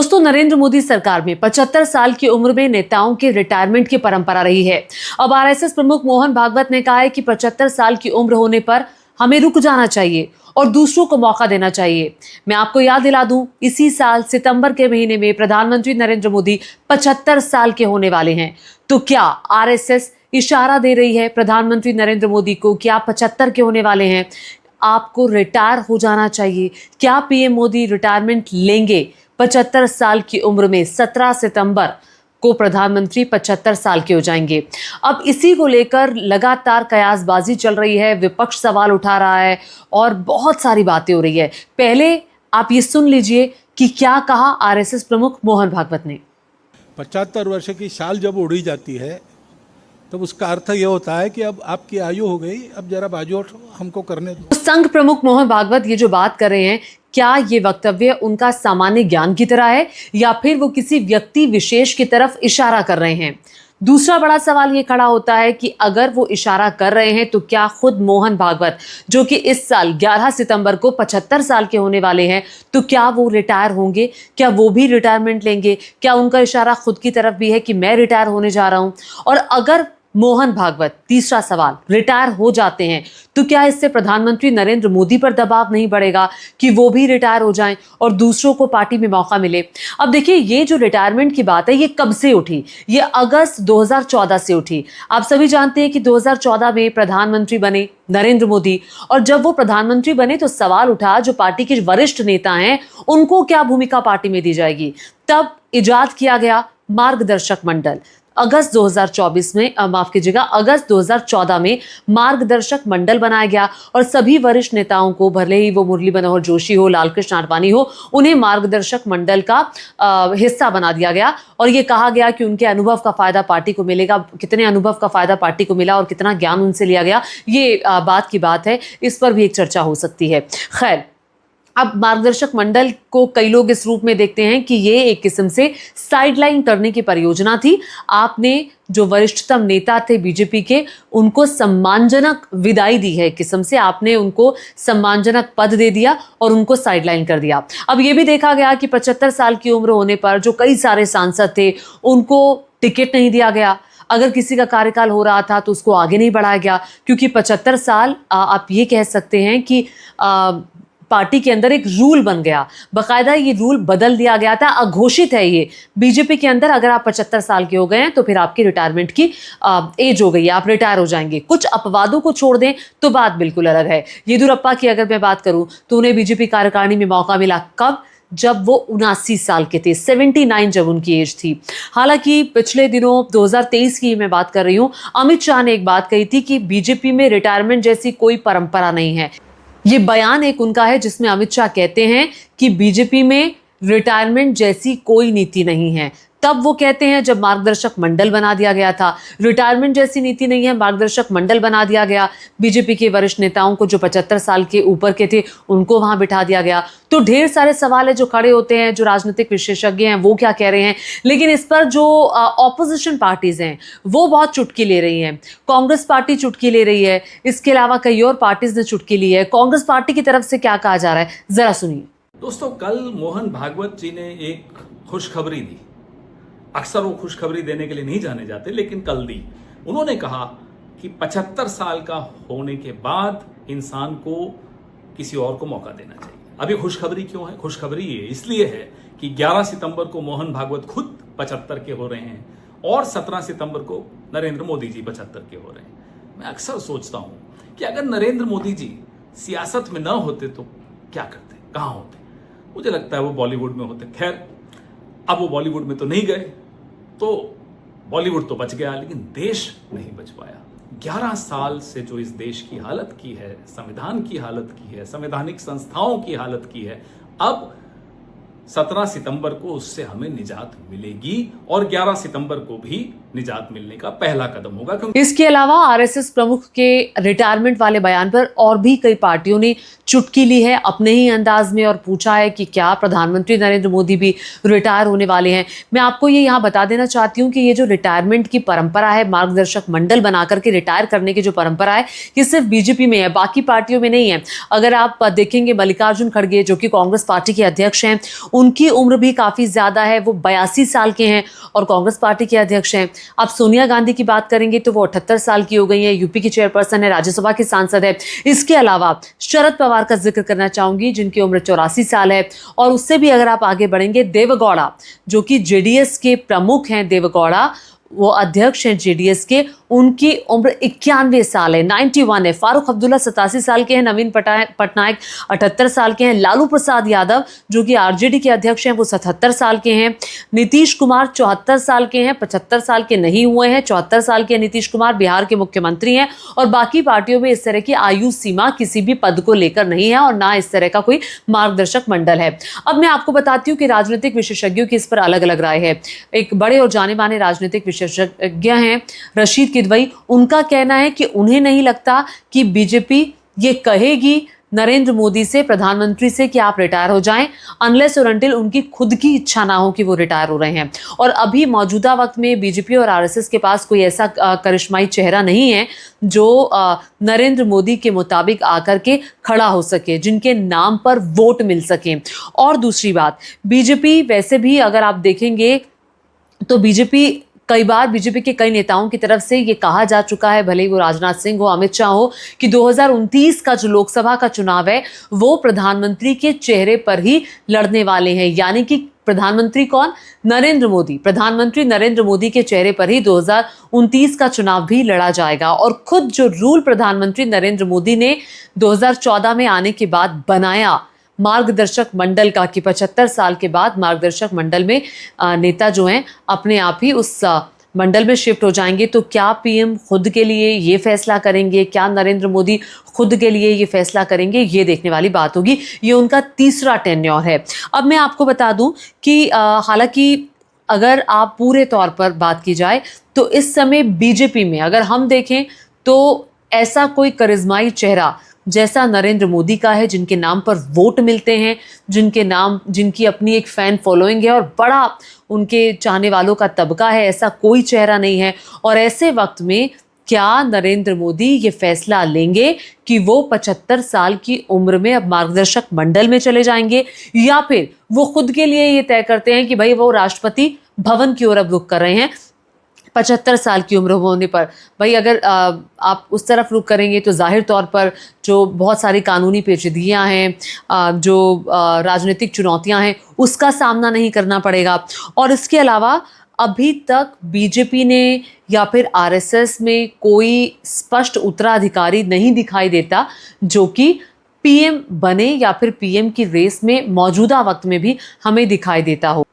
दोस्तों, नरेंद्र मोदी सरकार में 75 साल की उम्र में नेताओं के रिटायरमेंट की परंपरा रही है। अब आरएसएस प्रमुख मोहन भागवत ने कहा है कि 75 साल की उम्र होने पर हमें रुक जाना चाहिए और दूसरों को मौका देना चाहिए। मैं आपको याद दिला दूं, इसी साल सितंबर के महीने में प्रधानमंत्री नरेंद्र मोदी 75 साल के होने वाले हैं। तो क्या आरएसएस इशारा दे रही है प्रधानमंत्री नरेंद्र मोदी को कि आप 75 के होने वाले हैं, आपको रिटायर हो जाना चाहिए? क्या पीएम मोदी रिटायरमेंट लेंगे 75 साल की उम्र में? 17 सितंबर को प्रधानमंत्री 75 साल के हो जाएंगे। अब इसी को लेकर लगातार कयासबाजी चल रही है, विपक्ष सवाल उठा रहा है और बहुत सारी बातें हो रही है। पहले आप ये सुन लीजिए कि क्या कहा आरएसएस प्रमुख मोहन भागवत ने। 75 वर्ष की साल जब उड़ी जाती है तब उसका अर्थ यह होता है कि अब आपकी आयु हो गई, अब जरा बाजू हमको करने दो। संघ प्रमुख मोहन भागवत ये जो बात कर रहे हैं, क्या ये वक्तव्य उनका सामान्य ज्ञान की तरह है या फिर वो किसी व्यक्ति विशेष की तरफ इशारा कर रहे हैं? दूसरा बड़ा सवाल ये खड़ा होता है कि अगर वो इशारा कर रहे हैं तो क्या खुद मोहन भागवत, जो कि इस साल 11 सितंबर को 75 साल के होने वाले हैं, तो क्या वो रिटायर होंगे? क्या वो भी रिटायरमेंट लेंगे? क्या उनका इशारा खुद की तरफ भी है कि मैं रिटायर होने जा रहा हूं? और अगर मोहन भागवत, तीसरा सवाल, रिटायर हो जाते हैं तो क्या इससे प्रधानमंत्री नरेंद्र मोदी पर दबाव नहीं बढ़ेगा कि वो भी रिटायर हो जाएं और दूसरों को पार्टी में मौका मिले? अब देखिए, ये जो रिटायरमेंट की बात है, ये कब से उठी? ये अगस्त 2014 से उठी। आप सभी जानते हैं कि 2014 में प्रधानमंत्री बने नरेंद्र मोदी, और जब वो प्रधानमंत्री बने तो सवाल उठा जो पार्टी के वरिष्ठ नेता हैं उनको क्या भूमिका पार्टी में दी जाएगी। तब इजाद किया गया मार्गदर्शक मंडल। अगस्त 2024 में अगस्त 2014 में मार्गदर्शक मंडल बनाया गया और सभी वरिष्ठ नेताओं को, भले ही वो मुरली मनोहर जोशी हो, लालकृष्ण आडवाणी हो, उन्हें मार्गदर्शक मंडल का हिस्सा बना दिया गया और ये कहा गया कि उनके अनुभव का फायदा पार्टी को मिलेगा। कितने अनुभव का फायदा पार्टी को मिला और कितना ज्ञान उनसे लिया गया, ये बात की बात है, इस पर भी एक चर्चा हो सकती है। खैर, अब मार्गदर्शक मंडल को कई लोग इस रूप में देखते हैं कि ये एक किस्म से साइडलाइन करने की परियोजना थी। आपने जो वरिष्ठतम नेता थे बीजेपी के, उनको सम्मानजनक विदाई दी है, किस्म से आपने उनको सम्मानजनक पद दे दिया और उनको साइडलाइन कर दिया। अब ये भी देखा गया कि 75 साल की उम्र होने पर जो कई सारे सांसद थे उनको टिकट नहीं दिया गया। अगर किसी का कार्यकाल हो रहा था तो उसको आगे नहीं बढ़ाया गया, क्योंकि 75 साल आप ये कह सकते हैं कि पार्टी के अंदर एक रूल बन गया, बाकायदा ये रूल बदल दिया गया था, अघोषित है ये बीजेपी के अंदर। अगर आप 75 साल के हो गए हैं तो फिर आपकी रिटायरमेंट की एज हो गई है, आप रिटायर हो जाएंगे। कुछ अपवादों को छोड़ दें तो बात बिल्कुल अलग है। येदियुरप्पा की अगर मैं बात करूं तो उन्हें बीजेपी कार्यकारिणी में मौका मिला कब? जब वो 79 साल के थे, 79 जब उनकी एज थी। हालांकि पिछले दिनों 2023 की मैं बात कर रही हूं, अमित शाह ने एक बात कही थी कि बीजेपी में रिटायरमेंट जैसी कोई परंपरा नहीं है। ये बयान एक उनका है जिसमें अमित शाह कहते हैं कि बीजेपी में रिटायरमेंट जैसी कोई नीति नहीं है। तब वो कहते हैं जब मार्गदर्शक मंडल बना दिया गया था, रिटायरमेंट जैसी नीति नहीं है, मार्गदर्शक मंडल बना दिया गया। बीजेपी के वरिष्ठ नेताओं को जो 75 साल के ऊपर के थे उनको वहां बिठा दिया गया। तो ढेर सारे सवाल है जो खड़े होते हैं, जो राजनीतिक विशेषज्ञ हैं वो क्या कह रहे हैं, लेकिन इस पर जो ऑपोजिशन पार्टीज हैं वो बहुत चुटकी ले रही हैं। कांग्रेस पार्टी चुटकी ले रही है, इसके अलावा कई और पार्टीज ने चुटकी ली है। कांग्रेस पार्टी की तरफ से क्या कहा जा रहा है, जरा सुनिए। दोस्तों, कल मोहन भागवत जी ने एक खुशखबरी दी। अक्सर वो खुशखबरी देने के लिए नहीं जाने जाते, लेकिन कल दी। उन्होंने कहा कि 75 साल का होने के बाद इंसान को किसी और को मौका देना चाहिए। अभी खुशखबरी क्यों है? खुशखबरी ये इसलिए है कि 11 सितंबर को मोहन भागवत खुद 75 के हो रहे हैं और 17 सितंबर को नरेंद्र मोदी जी 75 के हो रहे हैं। मैं अक्सर सोचता हूं कि अगर नरेंद्र मोदी जी सियासत में ना होते तो क्या करते, कहां होते? मुझे लगता है वो बॉलीवुड में होते। खैर, अब वो बॉलीवुड में तो नहीं गए, तो बॉलीवुड तो बच गया, लेकिन देश नहीं बच पाया। 11 साल से जो इस देश की हालत की है, संविधान की हालत की है, संवैधानिक संस्थाओं की हालत की है, अब 17 सितंबर को उससे हमें निजात मिलेगी और 11 सितंबर को भी निजात मिलने का पहला कदम होगा। इसके अलावा आरएसएस प्रमुख के रिटायरमेंट वाले बयान पर और भी कई पार्टियों ने चुटकी ली है अपने ही अंदाज में और पूछा है कि क्या प्रधानमंत्री नरेंद्र मोदी भी रिटायर होने वाले हैं। मैं आपको ये यहाँ बता देना चाहती हूँ कि ये जो रिटायरमेंट की परंपरा है, मार्गदर्शक मंडल बनाकर के रिटायर करने की जो परंपरा है, ये सिर्फ बीजेपी में है, बाकी पार्टियों में नहीं है। अगर आप देखेंगे मल्लिकार्जुन खड़गे जो कि कांग्रेस पार्टी के अध्यक्ष हैं, उनकी उम्र भी काफ़ी ज़्यादा है, वो 82 साल के हैं और कांग्रेस पार्टी के अध्यक्ष हैं। अब सोनिया गांधी की बात करेंगे तो वो 78 साल की हो गई है, यूपी की चेयरपर्सन है, राज्यसभा की सांसद है। इसके अलावा शरद पवार का जिक्र करना चाहूंगी जिनकी उम्र 84 साल है। और उससे भी अगर आप आगे बढ़ेंगे, देवेगौड़ा जो कि जेडीएस के प्रमुख हैं, देवेगौड़ा वो अध्यक्ष हैं जेडीएस के, उनकी उम्र 91 साल है, 91 है। फारूक अब्दुल्ला 87 साल के हैं, नवीन पटनायक 78 साल के हैं, लालू प्रसाद यादव जो कि आरजेडी के अध्यक्ष हैं वो 77 साल के हैं, नीतीश कुमार 74 साल के हैं, 75 साल के नहीं हुए हैं, 74 साल के नीतीश कुमार बिहार के मुख्यमंत्री हैं। और बाकी पार्टियों में इस तरह की आयु सीमा किसी भी पद को लेकर नहीं है और ना इस तरह का कोई मार्गदर्शक मंडल है। अब मैं आपको बताती हूँ कि राजनीतिक विशेषज्ञों की इस पर अलग अलग राय है। एक बड़े और जाने माने राजनीतिक विशेषज्ञ हैं रशीद किदवई, उनका कहना है कि उन्हें नहीं लगता कि बीजेपी ये कहेगी नरेंद्र मोदी से, प्रधानमंत्री से, कि आप रिटायर हो जाएं, अनलेस और अनटिल उनकी खुद की इच्छा ना हो कि वो रिटायर हो रहे हैं। और अभी मौजूदा वक्त में बीजेपी और आरएसएस के पास कोई ऐसा करिश्माई चेहरा नहीं है जो नरेंद्र मोदी के मुताबिक आकर के खड़ा हो सके, जिनके नाम पर वोट मिल सके। और दूसरी बात, बीजेपी वैसे भी अगर आप देखेंगे तो कई बार बीजेपी के कई नेताओं की तरफ से ये कहा जा चुका है, भले ही वो राजनाथ सिंह हो, अमित शाह हो, कि 2029 का जो लोकसभा का चुनाव है वो प्रधानमंत्री के चेहरे पर ही लड़ने वाले हैं। यानी कि प्रधानमंत्री कौन? नरेंद्र मोदी। प्रधानमंत्री नरेंद्र मोदी के चेहरे पर ही 2029 का चुनाव भी लड़ा जाएगा। और खुद जो रूल प्रधानमंत्री नरेंद्र मोदी ने 2014 में आने के बाद बनाया मार्गदर्शक मंडल का, कि 75 साल के बाद मार्गदर्शक मंडल में नेता जो हैं अपने आप ही उस मंडल में शिफ्ट हो जाएंगे। तो क्या पीएम खुद के लिए ये फैसला करेंगे, क्या नरेंद्र मोदी खुद के लिए ये फैसला करेंगे, ये देखने वाली बात होगी। ये उनका तीसरा टेन्योर है। अब मैं आपको बता दूं कि हालांकि अगर आप पूरे तौर पर बात की जाए तो इस समय बीजेपी में अगर हम देखें तो ऐसा कोई करिश्माई चेहरा जैसा नरेंद्र मोदी का है, जिनके नाम पर वोट मिलते हैं, जिनकी अपनी एक फैन फॉलोइंग है और बड़ा उनके चाहने वालों का तबका है, ऐसा कोई चेहरा नहीं है। और ऐसे वक्त में क्या नरेंद्र मोदी ये फैसला लेंगे कि वो 75 साल की उम्र में अब मार्गदर्शक मंडल में चले जाएंगे, या फिर वो खुद के लिए ये तय करते हैं कि भाई वो राष्ट्रपति भवन की ओर अब रुख कर रहे हैं 75 साल की उम्र होने पर। भाई अगर आप उस तरफ रुख करेंगे तो जाहिर तौर पर जो बहुत सारी कानूनी पेचीदगियां हैं, जो राजनीतिक चुनौतियां हैं, उसका सामना नहीं करना पड़ेगा। और इसके अलावा अभी तक बीजेपी ने या फिर आरएसएस में कोई स्पष्ट उत्तराधिकारी नहीं दिखाई देता जो कि पीएम बने या फिर पीएम की रेस में मौजूदा वक्त में भी हमें दिखाई देता हो।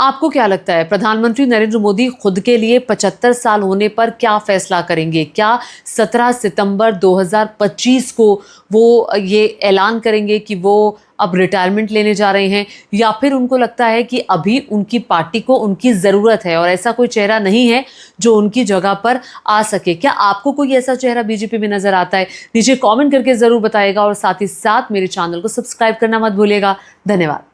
आपको क्या लगता है, प्रधानमंत्री नरेंद्र मोदी खुद के लिए 75 साल होने पर क्या फैसला करेंगे? क्या 17 सितंबर 2025 को वो ये ऐलान करेंगे कि वो अब रिटायरमेंट लेने जा रहे हैं, या फिर उनको लगता है कि अभी उनकी पार्टी को उनकी ज़रूरत है और ऐसा कोई चेहरा नहीं है जो उनकी जगह पर आ सके? क्या आपको कोई ऐसा चेहरा बीजेपी में नज़र आता है? नीचे कमेंट करके ज़रूर बताइएगा और साथ ही साथ मेरे चैनल को सब्सक्राइब करना मत भूलिएगा। धन्यवाद।